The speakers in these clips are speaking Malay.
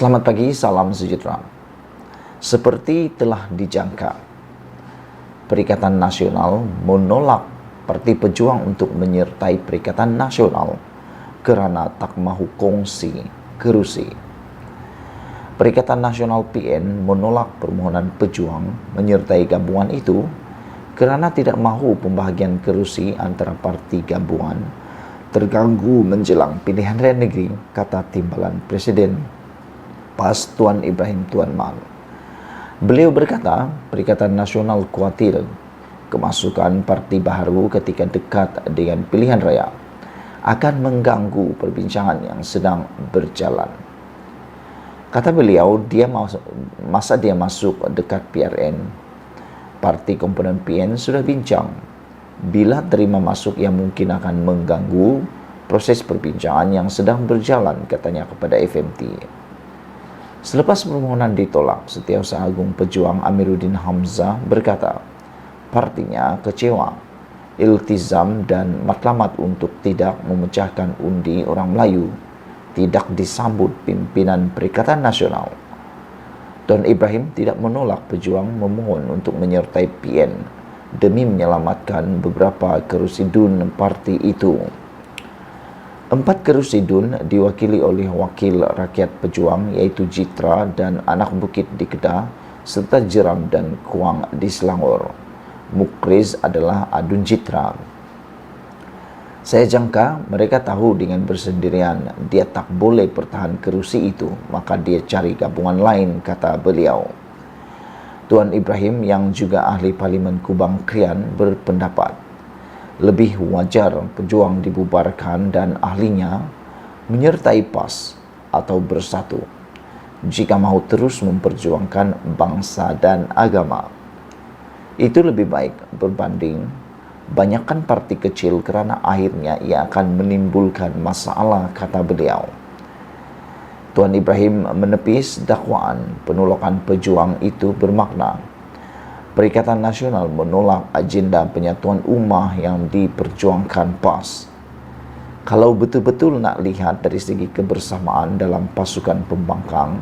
Selamat pagi, salam sejahtera. Seperti telah dijangka, Perikatan Nasional menolak Parti Pejuang untuk menyertai Perikatan Nasional kerana tak mahu kongsi kerusi. Perikatan Nasional PN menolak permohonan Pejuang menyertai gabungan itu kerana tidak mahu pembahagian kerusi antara parti gabungan terganggu menjelang pilihan raya negeri, kata Timbalan Presiden PAS Tuan Ibrahim Tuan Man. Beliau berkata, Perikatan Nasional khawatir kemasukan parti baharu ketika dekat dengan pilihan raya akan mengganggu perbincangan yang sedang berjalan. Kata beliau, masa dia masuk dekat PRN, parti komponen PN sudah bincang bila terima masuk yang mungkin akan mengganggu proses perbincangan yang sedang berjalan, katanya kepada FMT. Selepas permohonan ditolak, Setiausaha Agung Pejuang Amiruddin Hamzah berkata, partinya kecewa, iltizam dan matlamat untuk tidak memecahkan undi orang Melayu tidak disambut pimpinan Perikatan Nasional. Tuan Ibrahim tidak menolak Pejuang memohon untuk menyertai PN demi menyelamatkan beberapa kerusi DUN parti itu. 4 kerusi DUN diwakili oleh Wakil Rakyat Pejuang iaitu Jitra dan Anak Bukit di Kedah serta Jeram dan Kuang di Selangor. Mukriz adalah Adun Jitra. Saya jangka mereka tahu dengan bersendirian dia tak boleh pertahan kerusi itu, maka dia cari gabungan lain, kata beliau. Tuan Ibrahim yang juga ahli Parlimen Kubang Krian berpendapat lebih wajar Pejuang dibubarkan dan ahlinya menyertai PAS atau bersatu jika mahu terus memperjuangkan bangsa dan agama. Itu lebih baik berbanding banyakkan parti kecil kerana akhirnya ia akan menimbulkan masalah, kata beliau. Tuan Ibrahim menepis dakwaan penolakan Pejuang itu bermakna Perikatan Nasional menolak agenda penyatuan ummah yang diperjuangkan PAS. Kalau betul-betul nak lihat dari segi kebersamaan dalam pasukan pembangkang,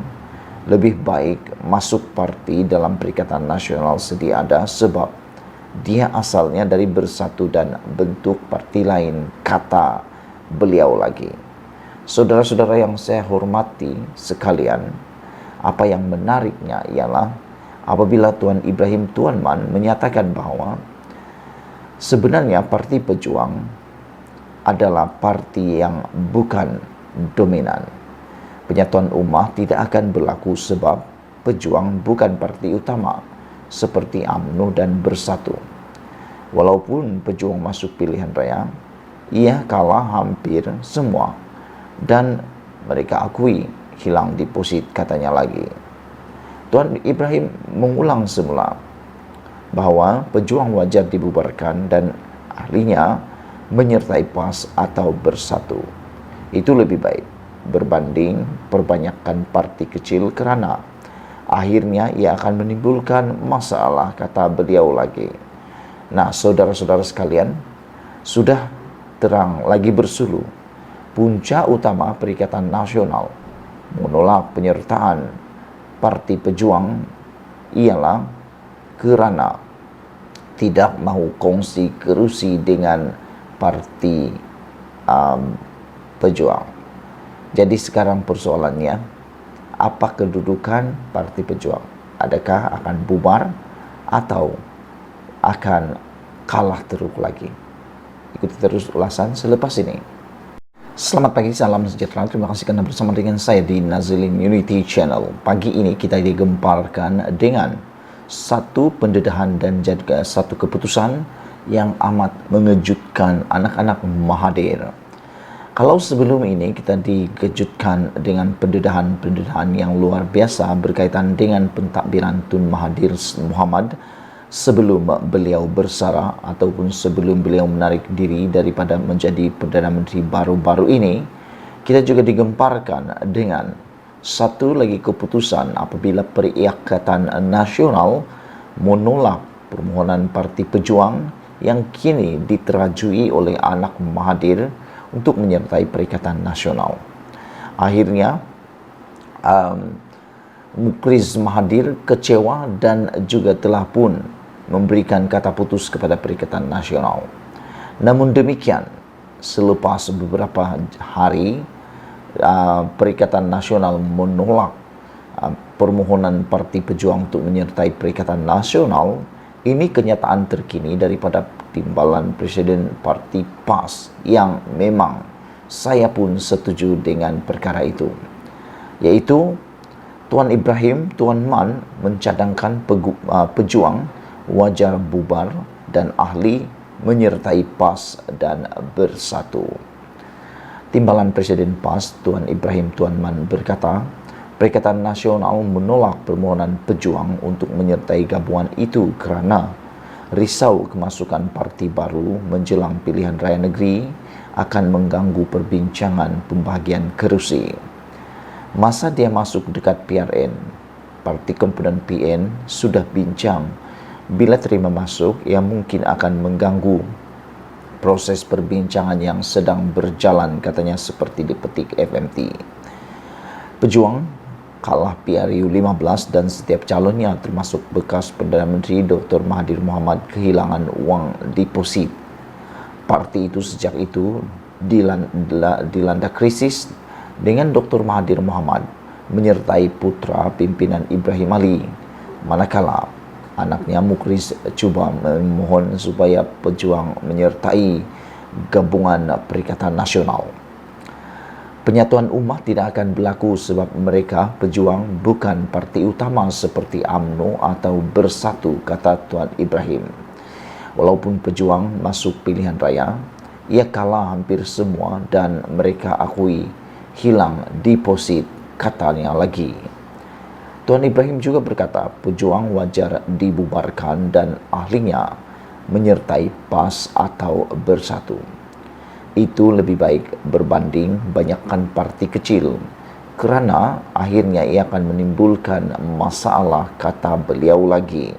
lebih baik masuk parti dalam Perikatan Nasional sedia ada sebab dia asalnya dari bersatu dan bentuk parti lain, kata beliau lagi. Saudara-saudara yang saya hormati sekalian, apa yang menariknya ialah apabila Tuan Ibrahim Tuan Man menyatakan bahawa sebenarnya Parti Pejuang adalah parti yang bukan dominan. Penyatuan ummah tidak akan berlaku sebab Pejuang bukan parti utama seperti UMNO dan Bersatu. Walaupun Pejuang masuk pilihan raya, ia kalah hampir semua dan mereka akui hilang deposit, katanya lagi. Tuan Ibrahim mengulang semula bahawa Pejuang wajar dibubarkan dan ahlinya menyertai PAS atau bersatu. Itu lebih baik berbanding perbanyakkan parti kecil kerana akhirnya ia akan menimbulkan masalah, kata beliau lagi. Nah, saudara-saudara sekalian, sudah terang lagi bersulu. Punca utama Perikatan Nasional menolak penyertaan Parti Pejuang ialah kerana tidak mahu kongsi kerusi dengan Parti Pejuang. Jadi sekarang persoalannya, apa kedudukan Parti Pejuang? Adakah akan bubar atau akan kalah teruk lagi? Ikuti terus ulasan selepas ini. Selamat pagi, salam sejahtera. Terima kasih kerana bersama dengan saya di Nazilin Unity Channel. Pagi ini kita digemparkan dengan satu pendedahan dan juga satu keputusan yang amat mengejutkan anak-anak Mahathir. Kalau sebelum ini kita dikejutkan dengan pendedahan-pendedahan yang luar biasa berkaitan dengan pentadbiran Tun Mahathir Mohamad sebelum beliau bersara ataupun sebelum beliau menarik diri daripada menjadi Perdana Menteri baru-baru ini, kita juga digemparkan dengan satu lagi keputusan apabila Perikatan Nasional menolak permohonan Parti Pejuang yang kini diterajui oleh anak Mahathir untuk menyertai Perikatan Nasional. Akhirnya Mukriz Mahathir kecewa dan juga telah pun memberikan kata putus kepada Perikatan Nasional. Namun demikian, selepas beberapa hari, Perikatan Nasional menolak permohonan Parti Pejuang untuk menyertai Perikatan Nasional. Ini kenyataan terkini daripada timbalan Presiden Parti PAS yang memang saya pun setuju dengan perkara itu, iaitu Tuan Ibrahim Tuan Man mencadangkan pejuang wajar bubar dan ahli menyertai PAS dan bersatu. Timbalan Presiden PAS Tuan Ibrahim Tuan Man berkata, Perikatan Nasional menolak permohonan pejuang untuk menyertai gabungan itu kerana risau kemasukan parti baru menjelang pilihan raya negeri akan mengganggu perbincangan pembahagian kerusi. Masa dia masuk dekat PRN, parti komponen PN sudah bincang bila terima masuk yang mungkin akan mengganggu proses perbincangan yang sedang berjalan, katanya seperti dipetik FMT. Pejuang kalah PRU 15 dan setiap calonnya termasuk bekas Perdana Menteri Dr. Mahathir Mohamad kehilangan wang deposit. Parti itu sejak itu dilanda krisis dengan Dr. Mahathir Mohamad menyertai putra pimpinan Ibrahim Ali, manakala anaknya Mukriz cuba memohon supaya pejuang menyertai gabungan Perikatan Nasional. Penyatuan ummah tidak akan berlaku sebab mereka pejuang bukan parti utama seperti UMNO atau Bersatu, kata Tuan Ibrahim. Walaupun pejuang masuk pilihan raya, ia kalah hampir semua dan mereka akui hilang deposit, katanya lagi. Tuan Ibrahim juga berkata pejuang wajar dibubarkan dan ahlinya menyertai PAS atau Bersatu. Itu lebih baik berbanding banyakkan parti kecil kerana akhirnya ia akan menimbulkan masalah, kata beliau lagi.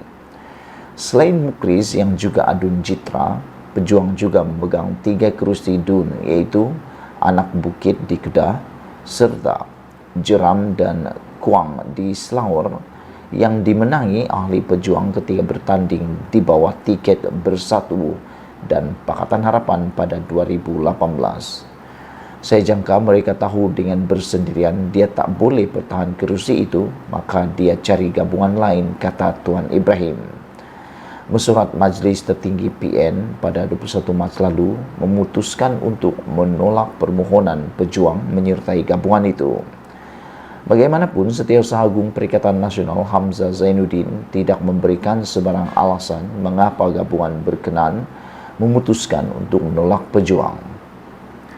Selain Mukriz yang juga adun jitra, pejuang juga memegang 3 kerusi DUN, iaitu Anak Bukit di Kedah serta Jeram dan Kuang di Selangor, yang dimenangi ahli pejuang ketika bertanding di bawah tiket Bersatu dan Pakatan Harapan pada 2018. Saya jangka mereka tahu dengan bersendirian dia tak boleh bertahan kerusi itu, maka dia cari gabungan lain, kata Tuan Ibrahim. Mesyuarat Majlis Tertinggi PN pada 21 Mac lalu memutuskan untuk menolak permohonan pejuang menyertai gabungan itu. Bagaimanapun, Setiausaha Agung Perikatan Nasional Hamzah Zainuddin tidak memberikan sebarang alasan mengapa gabungan berkenan memutuskan untuk menolak pejuang.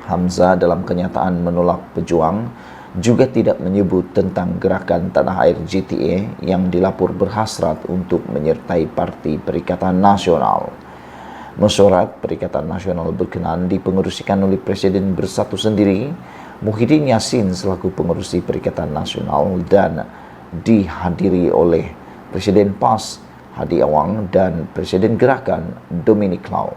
Hamzah dalam kenyataan menolak pejuang juga tidak menyebut tentang gerakan Tanah Air GTA yang dilapor berhasrat untuk menyertai Parti Perikatan Nasional. Mesyuarat Perikatan Nasional berkenan dipengerusikan oleh Presiden Bersatu sendiri, Muhyiddin Yassin selaku pengerusi Perikatan Nasional, dan dihadiri oleh Presiden PAS Hadi Awang dan Presiden Gerakan Dominic Lau.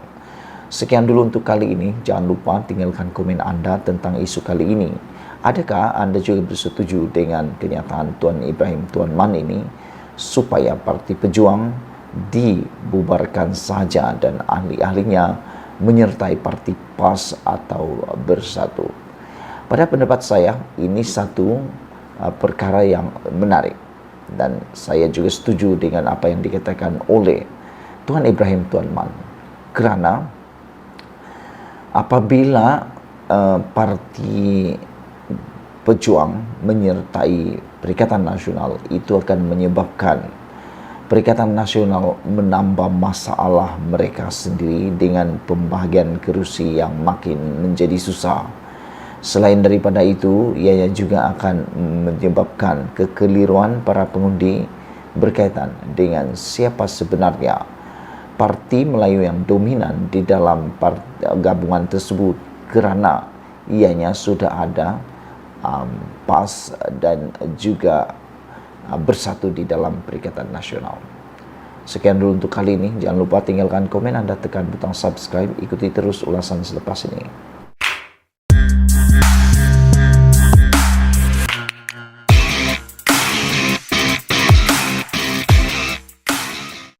Sekian dulu untuk kali ini. Jangan lupa tinggalkan komen anda tentang isu kali ini. Adakah anda juga bersetuju dengan kenyataan Tuan Ibrahim Tuan Man ini supaya Parti Pejuang dibubarkan saja dan ahli-ahlinya menyertai Parti PAS atau Bersatu? Pada pendapat saya, ini satu perkara yang menarik dan saya juga setuju dengan apa yang dikatakan oleh Tuan Ibrahim Tuan Man, kerana apabila Parti Pejuang menyertai Perikatan Nasional, itu akan menyebabkan Perikatan Nasional menambah masalah mereka sendiri dengan pembahagian kerusi yang makin menjadi susah. Selain daripada itu, ia juga akan menyebabkan kekeliruan para pengundi berkaitan dengan siapa sebenarnya Parti Melayu yang dominan di dalam gabungan tersebut, kerana ianya sudah ada PAS dan juga Bersatu di dalam Perikatan Nasional. Sekian dulu untuk kali ini. Jangan lupa tinggalkan komen anda, tekan butang subscribe, ikuti terus ulasan selepas ini.